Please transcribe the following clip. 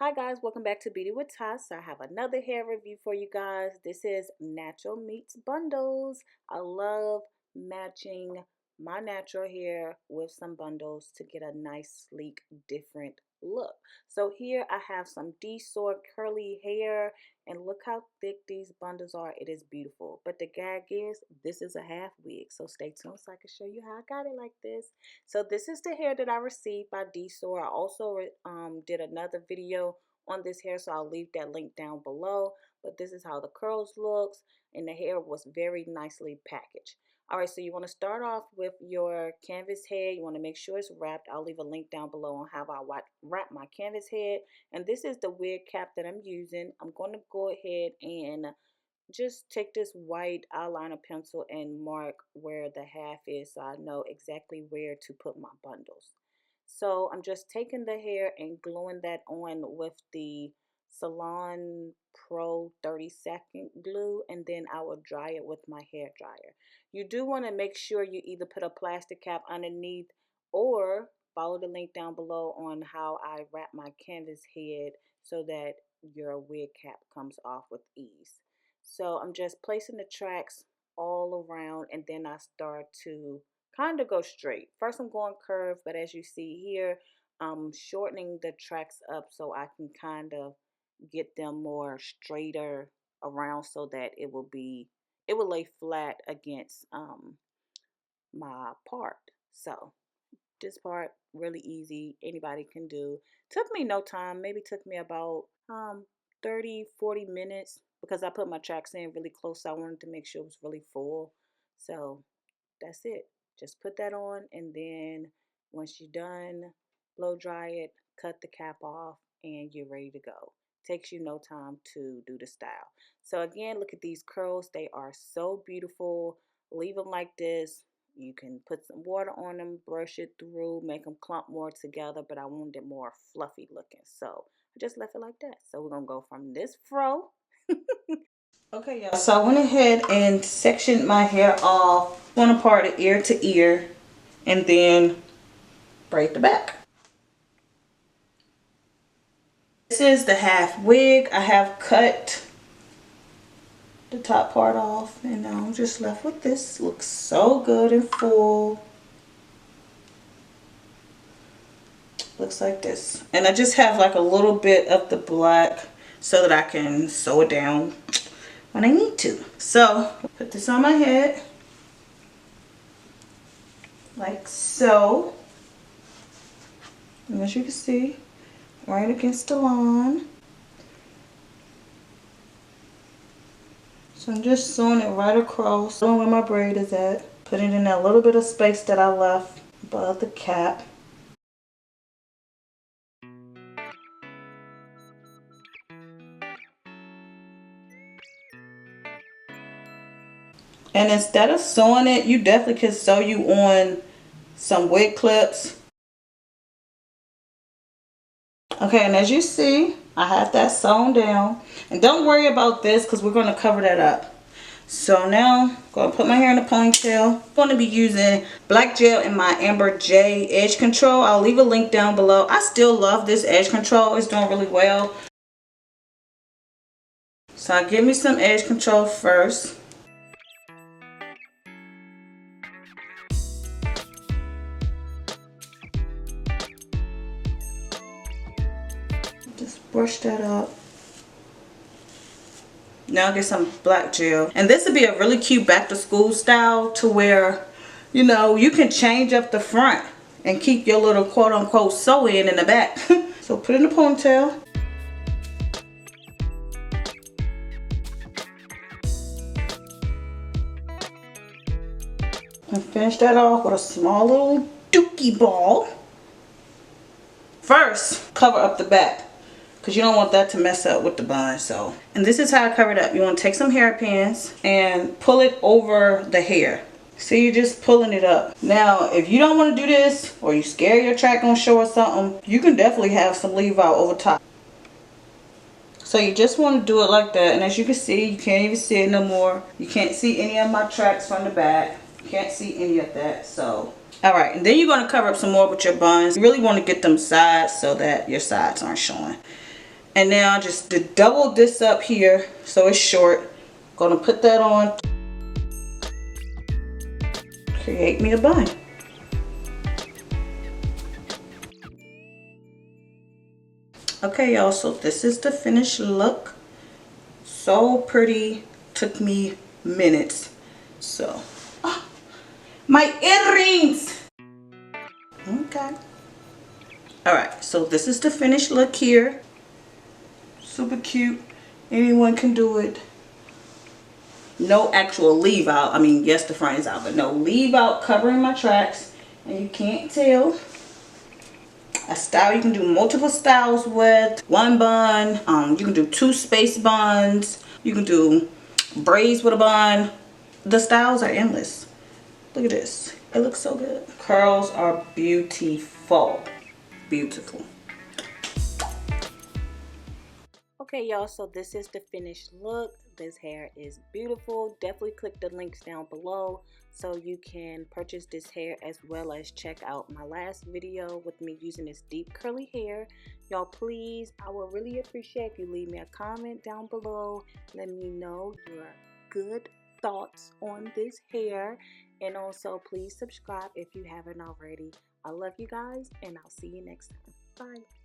Hi guys, welcome back to Beauty with Ty. So I have another hair review for you guys. This is Natural Meets Bundles. I love matching my natural hair with some bundles to get a nice, sleek, different look. So here I have some Dsoar curly hair, and look how thick these bundles are. It is beautiful. But the gag is, this is a half wig. So stay tuned so I can show you how I got it like this. So this is the hair that I received by Dsoar. I also did another video on this hair, so I'll leave that link down below. But this is how the curls looks, and the hair was very nicely packaged. All right, so you want to start off with your canvas head. You want to make sure it's wrapped. I'll leave a link down below on how I wrap my canvas head. And this is the wig cap that I'm using. I'm going to go ahead and just take this white eyeliner pencil and mark where the half is so I know exactly where to put my bundles. So I'm just taking the hair and gluing that on with the Salon Pro 30-second glue, and then I will dry it with my hair dryer. You do want to make sure you either put a plastic cap underneath or follow the link down below on how I wrap my canvas head so that your wig cap comes off with ease. So I'm just placing the tracks all around, and then I start to kind of go straight. First I'm going curved, but as you see here, I'm shortening the tracks up so I can kind of get them more straighter around so that it will lay flat against my part. So this part really easy, anybody can do. Took me no time, maybe took me about 30-40 minutes because I put my tracks in really close, so I wanted to make sure it was really full. So that's it. Just put that on, and then once you're done, blow dry it, cut the cap off, and you're ready to go. Takes you no time to do the style. So again, look at these curls. They are so beautiful. Leave them like this. You can put some water on them, brush it through, make them clump more together, but I wanted it more fluffy looking. So I just left it like that. So we're going to go from this fro. Okay, y'all, so I went ahead and sectioned my hair off one apart of ear to ear, and then braid the back. This is the half wig. I have cut the top part off, and now I'm just left with this. Looks so good and full. Looks like this. And I just have like a little bit of the black so that I can sew it down when I need to. So put this on my head like so, and as you can see, right against the line. So I'm just sewing it right across, where my braid is at, putting in that little bit of space that I left above the cap. And instead of sewing it, you definitely can sew you on some wig clips. Okay, and as you see, I have that sewn down. And don't worry about this because we're going to cover that up. So now I'm going to put my hair in a ponytail. I'm going to be using black gel in my Amber J edge control. I'll leave a link down below. I still love this edge control. It's doing really well. So I give me some edge control first. Just brush that up. Now I'll get some black gel. And this would be a really cute back to school style to where, you know, you can change up the front and keep your little quote unquote sew in the back. So put it in a ponytail. And finish that off with a small little dookie ball. First, cover up the back, because you don't want that to mess up with the bun. So, and this is how I cover it up. You want to take some hairpins and pull it over the hair. See, you're just pulling it up. Now, if you don't want to do this, or you scare your track gonna show or something, you can definitely have some leave out over top. So you just want to do it like that. And as you can see, you can't even see it no more. You can't see any of my tracks from the back. You can't see any of that. So, alright, and then you're going to cover up some more with your buns. You really want to get them sides so that your sides aren't showing. And now just to double this up here so it's short. Gonna put that on. Create me a bun. Okay, y'all, so this is the finished look. So pretty. Took me minutes. So, my earrings. Okay. All right, so this is the finished look here. Super cute. Anyone can do it. No actual leave out. I mean, yes, the front is out, but no leave out covering my tracks. And you can't tell. A style you can do multiple styles with. One bun. You can do 2 space buns. You can do braids with a bun. The styles are endless. Look at this. It looks so good. Curls are beautiful. Beautiful. Okay, y'all, so this is the finished look. This hair is beautiful. Definitely click the links down below so you can purchase this hair, as well as check out my last video with me using this deep curly hair. Y'all, please, I would really appreciate if you leave me a comment down below. Let me know your good thoughts on this hair, and also please subscribe if you haven't already. I love you guys, and I'll see you next time. Bye.